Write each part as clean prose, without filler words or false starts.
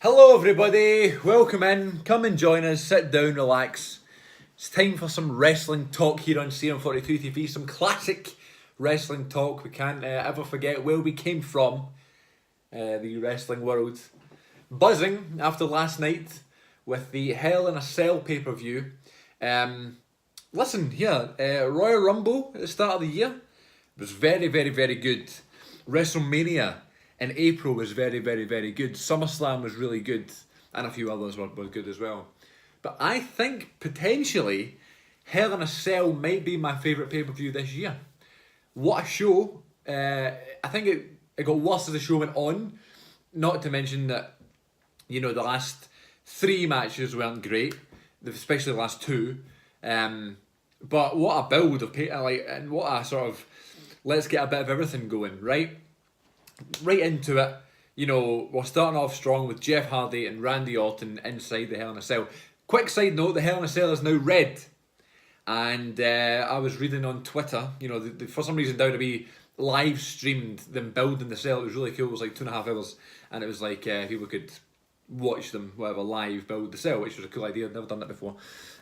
Hello everybody, welcome in, come and join us, sit down, relax. It's time for some wrestling talk here on CM42 TV, some classic wrestling talk. We can't ever forget where we came from, the wrestling world. Buzzing after last night with the Hell in a Cell pay-per-view. Listen here, Royal Rumble at the start of the year was very, very, very good. WrestleMania in April was very, very, very good. SummerSlam was really good. And a few others were good as well. But I think potentially Hell in a Cell might be my favourite pay-per-view this year. What a show. I think it got worse as the show went on. Not to mention that, the last 3 matches weren't great. Especially the last 2. But what a build of and what a sort of let's get a bit of everything going, right? Right into it. We're starting off strong with Jeff Hardy and Randy Orton inside the Hell in a Cell. Quick side note, the Hell in a Cell is now red. And I was reading on Twitter, for some reason WWE live streamed them building the cell. It was really cool. It was like 2.5 hours. And it was like people could watch them, live build the cell, which was a cool idea. I'd never done that before.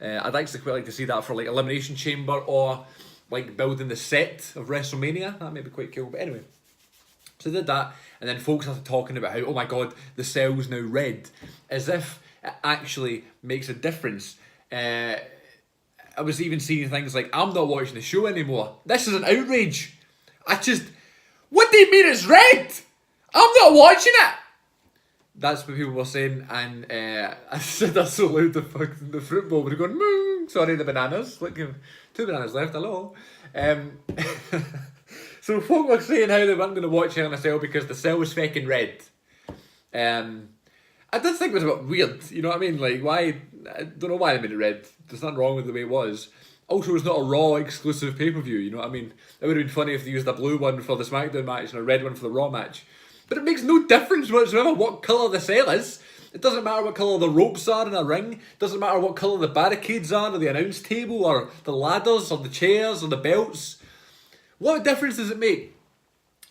I'd actually quite like to see that for like Elimination Chamber or like building the set of WrestleMania. That may be quite cool. But anyway. So they did that, and then folks started talking about how, oh my god, the cell's now red, as if it actually makes a difference. I was even seeing things like, I'm not watching the show anymore. This is an outrage. What do you mean it's red? I'm not watching it. That's what people were saying, and I said that so loud, the fruit bowl would have gone, moo. Sorry, the bananas. Look, 2 bananas left, hello. So folk were saying how they weren't going to watch Hell in a Cell because the cell was fucking red. I did think it was a bit weird, you know what I mean? Like, why? I don't know why they made it red. There's nothing wrong with the way it was. Also, it's not a Raw exclusive pay-per-view, you know what I mean? It would have been funny if they used a blue one for the SmackDown match and a red one for the Raw match. But it makes no difference whatsoever what colour the cell is. It doesn't matter what colour the ropes are in a ring. It doesn't matter what colour the barricades are, or the announce table, or the ladders, or the chairs, or the belts. What difference does it make?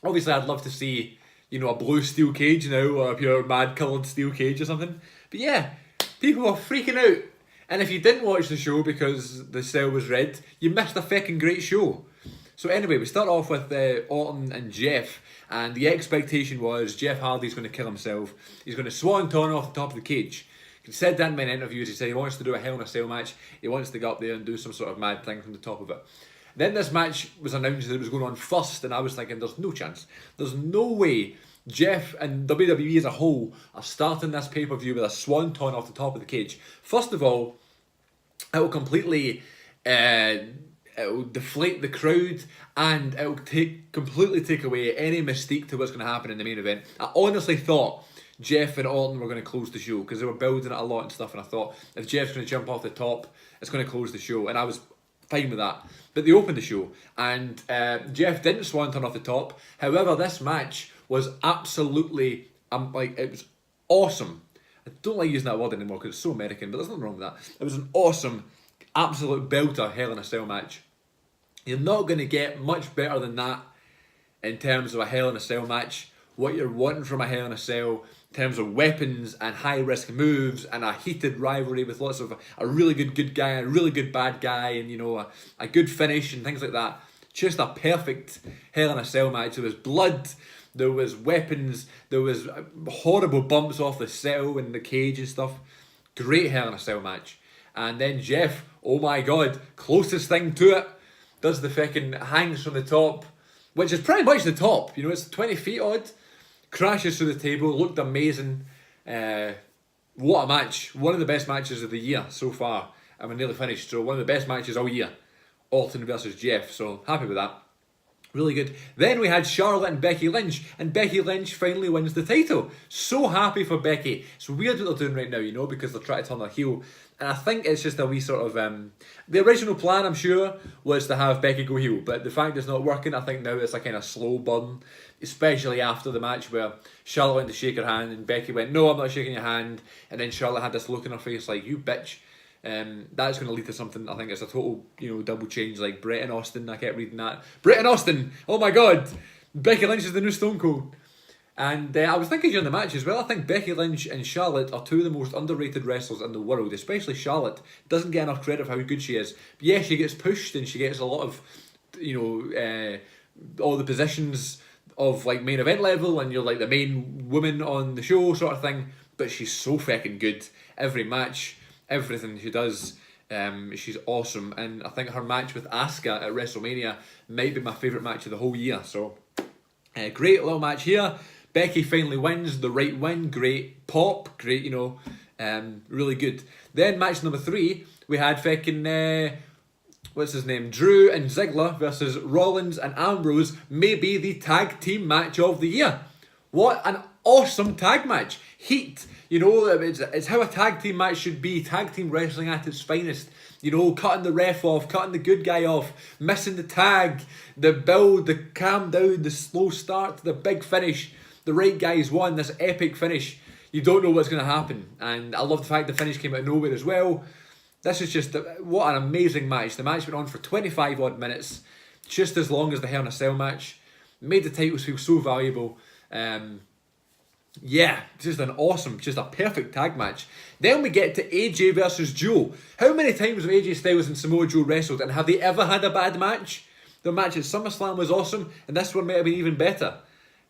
Obviously, I'd love to see, a blue steel cage now, or a pure mad-coloured steel cage or something. But yeah, people were freaking out. And if you didn't watch the show because the cell was red, you missed a fucking great show. So anyway, we start off with Orton and Jeff, and the expectation was Jeff Hardy's going to kill himself. He's going to swan-ton off the top of the cage. He said that in many interviews. He said he wants to do a Hell in a Cell match. He wants to go up there and do some sort of mad thing from the top of it. Then this match was announced that it was going on first, and I was thinking, there's no chance. There's no way Jeff and WWE as a whole are starting this pay-per-view with a swanton off the top of the cage. First of all, it will completely it will deflate the crowd, and it will completely take away any mystique to what's going to happen in the main event. I honestly thought Jeff and Orton were going to close the show because they were building it a lot and stuff, and I thought if Jeff's going to jump off the top, it's going to close the show, and I was fine with that. But they opened the show, and Jeff didn't swanton off the top. However, this match was absolutely, it was awesome. I don't like using that word anymore because it's so American, but there's nothing wrong with that. It was an awesome, absolute belter Hell in a Cell match. You're not going to get much better than that in terms of a Hell in a Cell match. What you're wanting from a Hell in a Cell in terms of weapons and high-risk moves and a heated rivalry with lots of a really good guy, a really good bad guy, and a good finish and things like that. Just a perfect Hell in a Cell match. There was blood, there was weapons, there was horrible bumps off the cell and the cage and stuff. Great Hell in a Cell match. And then Jeff, oh my god, closest thing to it, does the fucking hangs from the top, which is pretty much the top. It's 20 feet odd. Crashes through the table, looked amazing. What a match. One of the best matches of the year so far. And we're nearly finished, so one of the best matches all year. Orton versus Jeff, so happy with that. Really good. Then we had Charlotte and Becky Lynch, and Becky Lynch finally wins the title. So happy for Becky. It's weird what they're doing right now, because they're trying to turn her heel. And I think it's just a wee sort of... the original plan, I'm sure, was to have Becky go heel, but the fact it's not working, I think now it's a kind of slow burn, especially after the match where Charlotte went to shake her hand and Becky went, no, I'm not shaking your hand, and then Charlotte had this look in her face like, you bitch. That's going to lead to something. I think it's a total, double change, like Brett and Austin. I kept reading that. Brett and Austin, oh my god, Becky Lynch is the new Stone Cold. And I was thinking during the match as well, I think Becky Lynch and Charlotte are two of the most underrated wrestlers in the world, especially Charlotte. Doesn't get enough credit for how good she is. But yeah, she gets pushed and she gets a lot of, all the positions of like main event level, and you're like the main woman on the show sort of thing. But she's so fucking good. Every match, everything she does, she's awesome. And I think her match with Asuka at WrestleMania might be my favourite match of the whole year. So, great little match here. Becky finally wins, the right win, great pop, great, really good. Then match number 3, we had fucking, what's his name, Drew and Ziggler versus Rollins and Ambrose, maybe the tag team match of the year. What an awesome tag match. Heat, it's how a tag team match should be, tag team wrestling at its finest. Cutting the ref off, cutting the good guy off, missing the tag, the build, the calm down, the slow start, the big finish. The right guys won, this epic finish. You don't know what's going to happen. And I love the fact the finish came out of nowhere as well. This is just, what an amazing match. The match went on for 25 odd minutes, just as long as the Hell in a Cell match. Made the titles feel so valuable. Yeah, just a perfect tag match. Then we get to AJ versus Joe. How many times have AJ Styles and Samoa Joe wrestled, and have they ever had a bad match? Their match at SummerSlam was awesome, and this one might have been even better.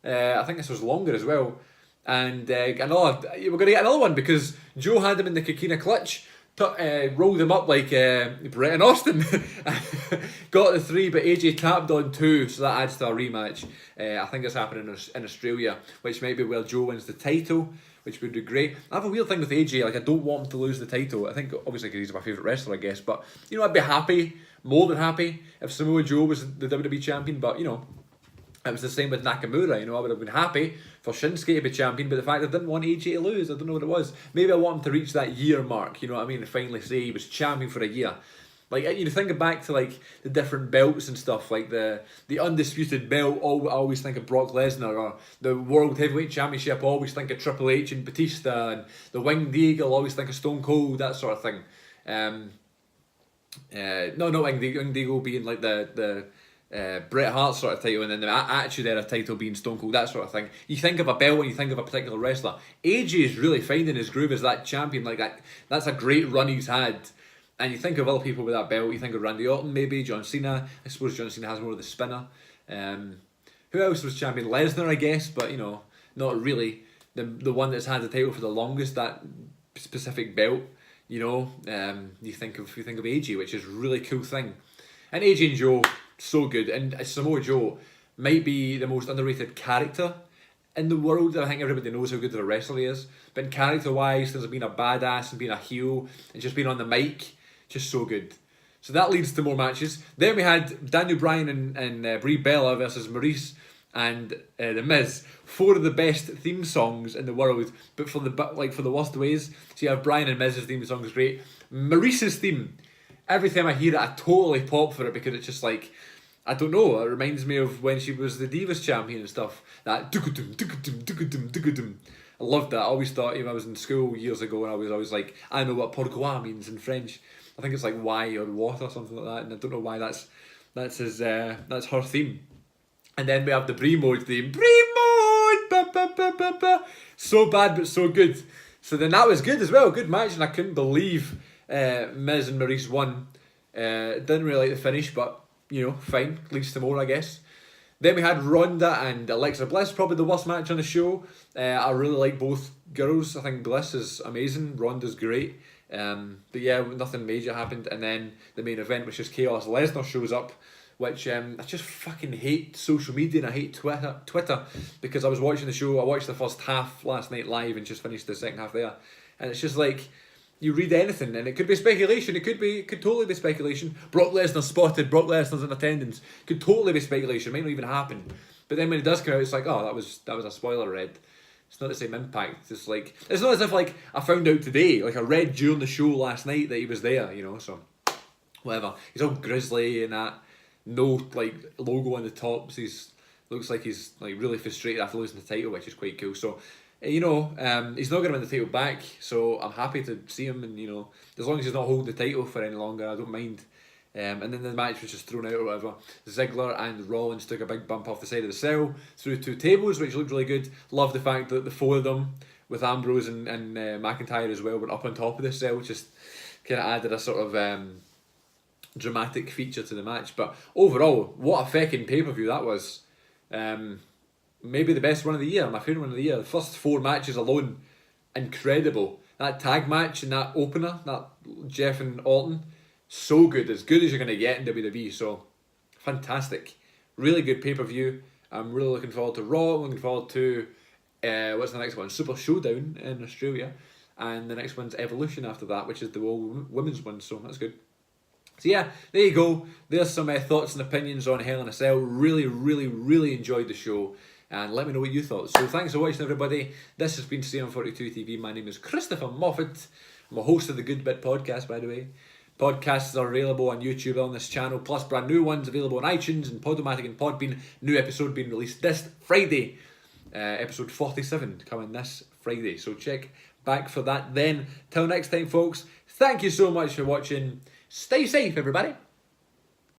I think this was longer as well. And we're going to get another one because Joe had him in the Coquina Clutch, rolled him up like Brett and Austin. Got the 3, but AJ tapped on 2, so that adds to a rematch. I think it's happening in Australia, which might be where Joe wins the title, which would be great. I have a weird thing with AJ, like I don't want him to lose the title. I think obviously because he's my favourite wrestler, I guess, but I'd be happy, more than happy, if Samoa Joe was the WWE champion, but it was the same with Nakamura. I would have been happy for Shinsuke to be champion, but the fact I didn't want AJ to lose, I don't know what it was. Maybe I want him to reach that year mark, and finally say he was champion for a year. Like, thinking back to like the different belts and stuff, like the undisputed belt, I always think of Brock Lesnar, or the World Heavyweight Championship, I always think of Triple H and Batista, and the Winged Eagle, I always think of Stone Cold, that sort of thing. No, not Winged Eagle being like the Bret Hart sort of title, and then the Attitude Era title being Stone Cold, that sort of thing. You think of a belt when you think of a particular wrestler. AJ is really finding his groove as that champion. Like that's a great run he's had. And you think of other people with that belt. You think of Randy Orton, maybe John Cena. I suppose John Cena has more of the spinner. Who else was champion? Lesnar, I guess, but not really the one that's had the title for the longest. That specific belt. You think of AJ, which is a really cool thing. And AJ and Joe, so good. And Samoa Joe might be the most underrated character in the world. I think everybody knows how good of a wrestler he is. But character-wise, since being a badass and being a heel and just being on the mic, just so good. So that leads to more matches. Then we had Daniel Bryan and Brie Bella versus Maurice and The Miz. 4 of the best theme songs in the world, but for the worst ways. So you have Bryan and Miz's theme song is great. Maurice's theme, every time I hear it, I totally pop for it because it's just like, I don't know, it reminds me of when she was the Divas champion and stuff. That doo-ga-dum, doo-ga-dum, doo-ga-dum, doo-ga-dum. I loved that. I always thought, I was in school years ago and I was always like, I know what pourquoi means in French. I think it's like why or what or something like that, and I don't know why that's her theme. And then we have the Brie Mode theme. Brie Mode! Ba, ba, ba, ba, ba. So bad but so good. So then that was good as well, good match, and I couldn't believe Miz and Maurice won. Didn't really like the finish, but fine, leads to more, I guess. Then we had Ronda and Alexa Bliss, probably the worst match on the show. I really like both girls. I think Bliss is amazing, Ronda's great. But yeah, nothing major happened. And then the main event, which is Chaos. Lesnar shows up, which I just fucking hate social media and I hate Twitter because I was watching the show. I watched the first half last night live and just finished the second half there. And it's just like, you read anything and it could be speculation. It could totally be speculation. Brock Lesnar spotted. Brock Lesnar's in attendance. Could totally be speculation. Might not even happen. But then when it does come out, it's like, oh, that was a spoiler read. It's not the same impact. It's like, it's not as if like I found out today. Like I read during the show last night that he was there. So whatever. He's all grizzly and that. No like logo on the top. So looks like he's like really frustrated after losing the title, which is quite cool. So he's not going to win the title back, so I'm happy to see him, and as long as he's not holding the title for any longer, I don't mind And then the match was just thrown out or whatever. Ziggler and Rollins took a big bump off the side of the cell through 2 tables, which looked really good. Love the fact that the 4 of them, with Ambrose and McIntyre as well, went up on top of the cell. Just kind of added a sort of dramatic feature to the match. But overall, what a feckin' pay-per-view that was. Maybe the best one of the year, my favourite one of the year. The first 4 matches alone, incredible. That tag match and that opener, that Jeff and Orton, so good as you're going to get in WWE. So fantastic, really good pay-per-view. I'm really looking forward to Raw. I'm looking forward to what's the next one? Super Showdown in Australia, and the next one's Evolution after that, which is the women's one. So that's good. So yeah, there you go. There's some thoughts and opinions on Hell in a Cell. Really, really, really enjoyed the show. And let me know what you thought. So thanks for watching, everybody. This has been CM42 TV. My name is Christopher Moffat. I'm a host of the Good Bit podcast, by the way. Podcasts are available on YouTube on this channel, plus brand new ones available on iTunes and Podomatic and Podbean. New episode being released this Friday. Episode 47 coming this Friday. So check back for that then. Till next time, folks. Thank you so much for watching. Stay safe, everybody.